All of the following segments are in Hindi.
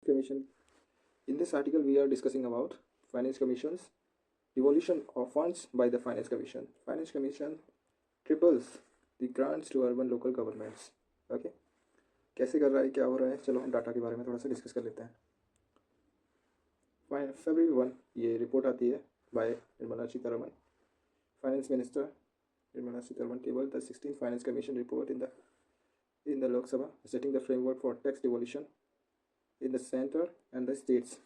Commission. In this article, we are discussing about Finance Commission's devolution of funds by the Finance Commission. Finance Commission triples the grants to urban local governments. Okay, कैसे कर रहा है, क्या हो रहा है, चलो हम डाटा के बारे में थोड़ा सा डिस्कस कर लेते हैं. February 1 ये रिपोर्ट आती है by Nirmala Sitharaman. Finance minister Nirmala Sitharaman tabled the 16th Finance Commission report in the Lok Sabha, setting the framework for tax devolution in the center and the states.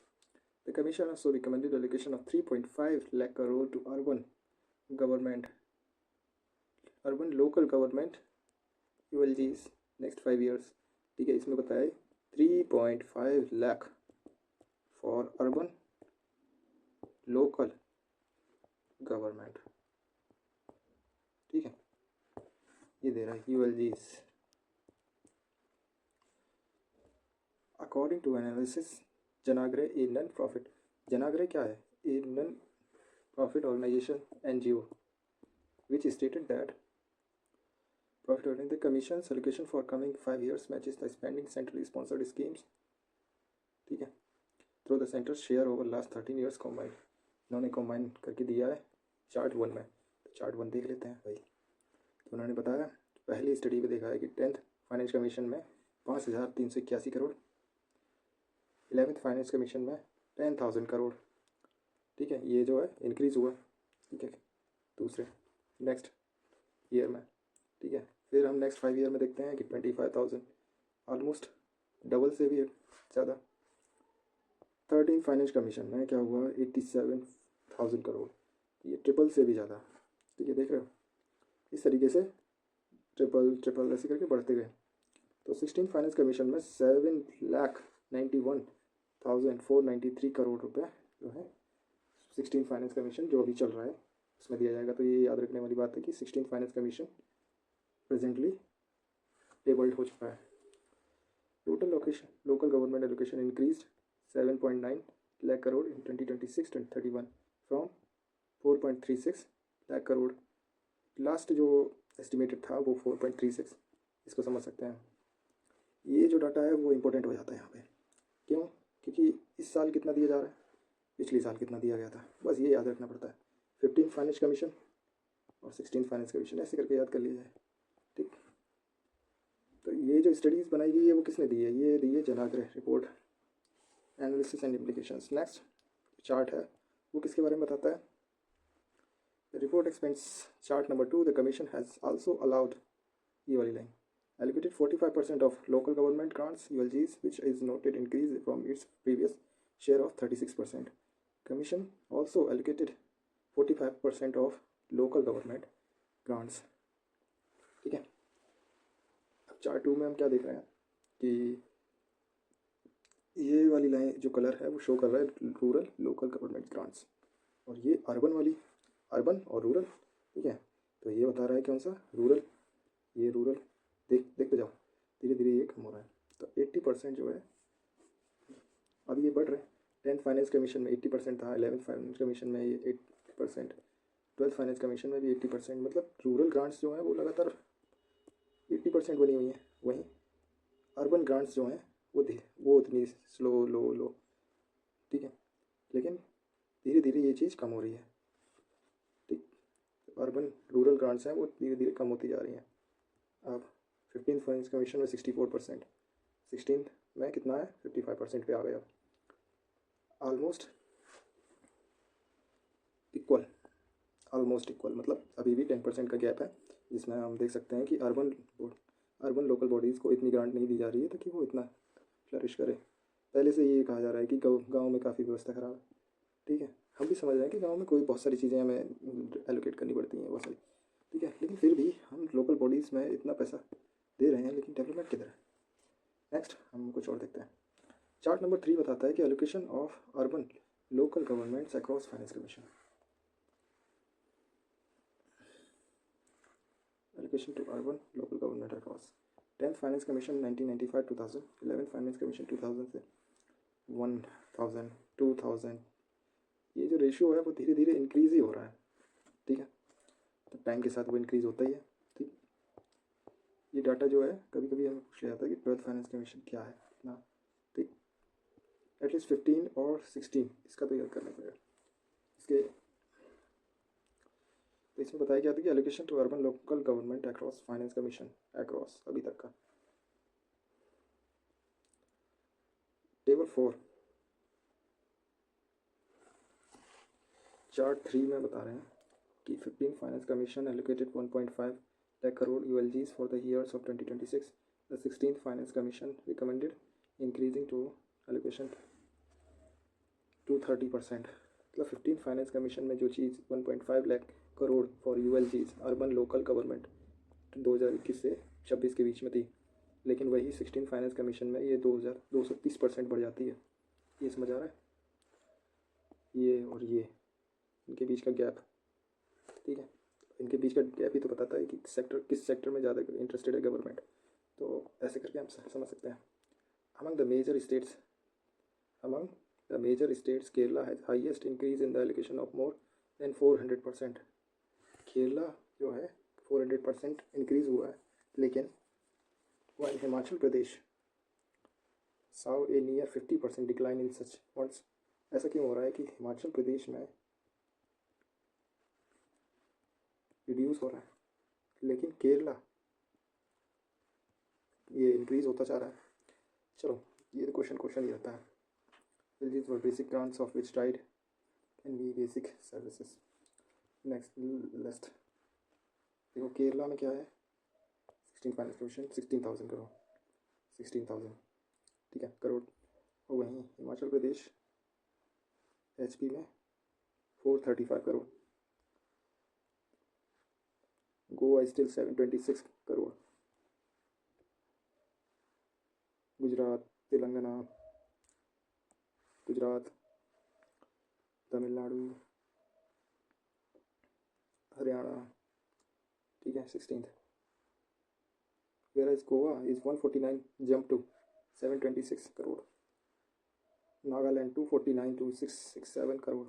The Commission also recommended allocation of 3.5 lakh crore to urban local government ULGs next 5 years. ठीक है, इसमें बताया 3.5 lakh for urban local government. ठीक है, ये दे रहा है ULGs. According to analysis, Janagre, a non-profit, Janagre क्या है? A non-profit organization NGO, which stated that the Commission's allocation for coming 5 years matches the spending centrally sponsored schemes. ठीक है, through the center's share over last 13 years combined. इन्होंने combine करके दिया है चार्ट 1 में. तो चार्ट 1 देख लेते हैं भाई. तो उन्होंने बताया, पहली स्टडी में देखा है कि 10th फाइनेंस कमीशन में 5,381 करोड़, 11th फाइनेंस कमीशन में 10,000 करोड़. ठीक है, ये जो है इंक्रीज़ हुआ. ठीक है, दूसरे नेक्स्ट ईयर में. ठीक है, फिर हम नेक्स्ट 5 ईयर में देखते हैं कि 25,000, ऑलमोस्ट डबल से भी ज़्यादा. 13th फाइनेंस कमीशन में क्या हुआ, 87,000 करोड़. ये ट्रिपल से भी ज़्यादा. ठीक है, देख रहे हो, इस तरीके से ट्रिपल ऐसे करके बढ़ते गए. तो 16th फाइनेंस कमीशन में 7,91,493 करोड़ रुपए जो है 16th फाइनेंस कमीशन जो अभी चल रहा है उसमें दिया जाएगा. तो ये याद रखने वाली बात है कि 16th finance commission presently tabled हो चुका है. Total local government allocation increase 7.9 lakh crore in 2026-31 from 4.36 lakh crore. Last जो एस्टिमेटेड था वो 4.36. इसको समझ सकते हैं. ये जो डाटा है वो इम्पोर्टेंट हो जाता है यहाँ पे. क्यों? क्योंकि इस साल कितना दिया जा रहा है, पिछले साल कितना दिया गया था, बस ये याद रखना पड़ता है. 15th फाइनेंस कमीशन और 16th फाइनेंस कमीशन ऐसे करके याद कर लिया जाए. ठीक, तो ये जो स्टडीज़ बनाई गई है वो किसने दी है, ये दी है Janaagraha report, analysis and implications. Next chart है वो किसके बारे में बताता है. The report expense chart number 2. The commission has also allowed, ये वाली line, allocated 45% of local government grants ULGs, which is noted increase from its previous share of 36%. Commission also allocated 45% of local government grants. ठीक है, अब चार्ट 2 में हम क्या देख रहे हैं कि ये वाली लाइन जो कलर है वो शो कर रहा है रूरल लोकल गवर्नमेंट ग्रांट्स, और ये अर्बन वाली अर्बन और रूरल. ठीक है, तो ये बता रहा है कौन सा रूरल, ये रूरल. देखते जाओ, धीरे धीरे ये कम हो रहा है. तो 80% जो है अभी ये बढ़ रहे हैं. 10th फाइनेंस कमीशन में 80% था, 11th फाइनेंस कमीशन में ये 80%, 12th फाइनेंस कमीशन में भी 80%. मतलब रूरल ग्रांट्स जो हैं वो लगातार 80% बनी हुई हैं. वहीं अर्बन ग्रांट्स जो हैं वो उतनी स्लो लो. ठीक है, लेकिन धीरे धीरे ये चीज़ कम हो रही है. ठीक, अर्बन रूरल ग्रांट्स हैं वो धीरे धीरे कम होती जा रही हैं. अब 15th फाइनेंस कमीशन में 64%, 16th में कितना है 55% पे आ गया. ऑलमोस्ट इक्वल मतलब अभी भी 10% का गैप है, जिसमें हम देख सकते हैं कि अर्बन लोकल बॉडीज़ को इतनी ग्रांट नहीं दी जा रही है ताकि वो इतना फ्लरिश करे. पहले से ये कहा जा रहा है कि गाँव में काफ़ी व्यवस्था खराब है. ठीक है, हम भी समझ रहे हैं कि गाँव में कोई बहुत सारी चीज़ें हमें एलोकेट करनी पड़ती हैं बहुत सारी. ठीक है, लेकिन फिर भी हम लोकल बॉडीज़ में इतना पैसा दे रहे हैं, लेकिन डेवलपमेंट किधर है. नेक्स्ट हम कुछ और देखते हैं. चार्ट नंबर 3 बताता है कि allocation of urban local governments across finance commission. Allocation to urban local government across 10th finance commission 1995-2000, 11th finance commission 2000 से 1000, 2000. ये जो रेशियो है वो धीरे धीरे इंक्रीज़ ही हो रहा है. ठीक है, तो टाइम के साथ वो इंक्रीज़ होता ही है. ठीक, ये डाटा जो है कभी कभी हमें पूछ लिया जाता है कि 12th फाइनेंस कमीशन क्या है ना. ठीक, एटलीस्ट 15 और 16, इसका तो याद करना पड़ेगा। इसके तो इसमें बताया गया था कि allocation to urban local government across finance commission across अभी तक का। टेबल 4 चार्ट 3 में बता रहे हैं कि 15 finance commission allocated 1.5 lakh crore ULGs for the years of 2026. The 16th finance commission recommended increasing to allocation to 30%। मतलब 15 फाइनेंस कमीशन में जो चीज़ 1.5 lakh crore for ULGs urban local government 2021 से 26 के बीच में थी, लेकिन वही 16 फाइनेंस कमीशन में ये 230% बढ़ जाती है। ये समझ आ रहा है? ये और ये इनके बीच का गैप, ठीक है, इनके बीच का गैप ही तो बताता है कि किस सेक्टर में ज़्यादा इंटरेस्टेड है गवर्नमेंट। तो ऐसे करके हम समझ सकते हैं। Among the major states Kerala has highest increase in the allocation of more than 400%। Kerala जो है 400% इंक्रीज हुआ है, लेकिन while Himachal Pradesh saw a near 50% decline in such funds. ऐसा क्यों हो रहा है कि हिमाचल प्रदेश में रिड्यूस हो रहा है, लेकिन केरला ये इंक्रीज होता जा रहा है। चलो ये तो क्वेश्चन ही रहता है। These were basic grants of which tied can be basic services। Next list देखो, केरला में क्या है, 16 फाइनेंस कमीशन 16,000 करोड़, 16,000, ठीक है, करोड़। और वहीं हिमाचल प्रदेश HP में 435 करोड़, गोवा स्टिल 726 करोड़, गुजरात, तमिलनाडु, हरियाणा, ठीक है, 16th। whereas Goa is 149 jump to 726 crore, Nagaland 249 to 667 crore,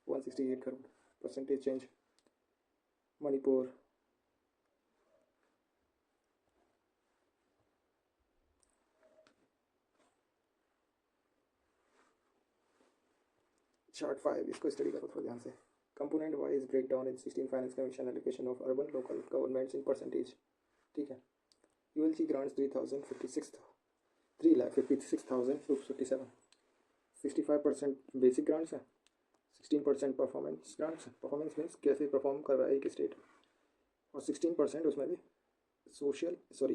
168 crore, percentage change. Manipur chart 5, इसको स्टडी करो थोड़ा ध्यान से। Component wise breakdown in 16 finance commission allocation of urban local governments in percentage, ठीक है। ULG ग्रांट्स 3,56,257, 65% बेसिक ग्रांट्स है, 16% परफॉर्मेंस ग्रांट्स है। परफॉर्मेंस मीन्स कैसे परफॉर्म कर रहा है एक स्टेट, और 16% उसमें भी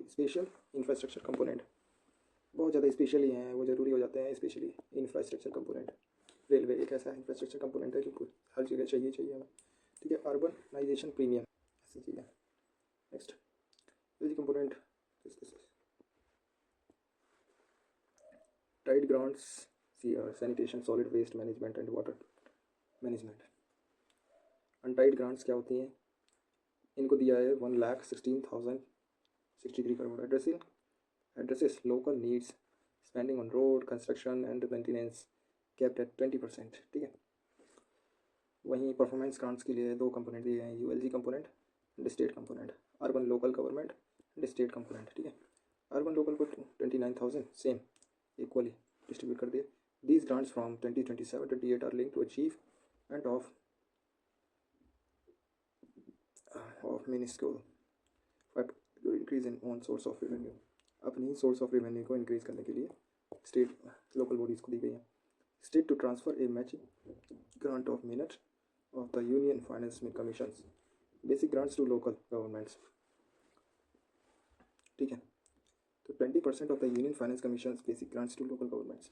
स्पेशल इंफ्रास्ट्रक्चर कंपोनेंट। बहुत ज़्यादा स्पेशली हैं, वो ज़रूरी हो जाते हैं स्पेशली इंफ्रास्ट्रक्चर कंपोनेंट। रेलवे एक ऐसा इंफ्रास्ट्रक्चर कंपोनेंट है कि हर जगह चाहिए हमें, ठीक है। अर्बनाइजेशन प्रीमियम ऐसी चीज़ है। Next component tied grants, sanitation, solid waste management and water management. Untied grants क्या होती हैं, इनको दिया है 1,16,063 crore. Addresses local needs, spending on road construction and maintenance capped at 20%, ठीक है। वहीं परफॉर्मेंस ग्रांट्स के लिए 2 कंपोनेंट दिए हैं, ULG component and state component, urban local government and state component, ठीक है। अर्बन लोकल को 29,000 सेम इक्वली डिस्ट्रीब्यूट कर दिए। These grants from 2027-28 are link to achievement of minuscule increase in own source of revenue. अपनी सोर्स ऑफ रेवेन्यू को इंक्रीज करने के लिए स्टेट लोकल बॉडीज़ को दी गई है। State to transfer a matching grant of minute of the union finance commission, basic grants to local governments, ठीक है। तो 20% of the union finance commission basic grants to local governments.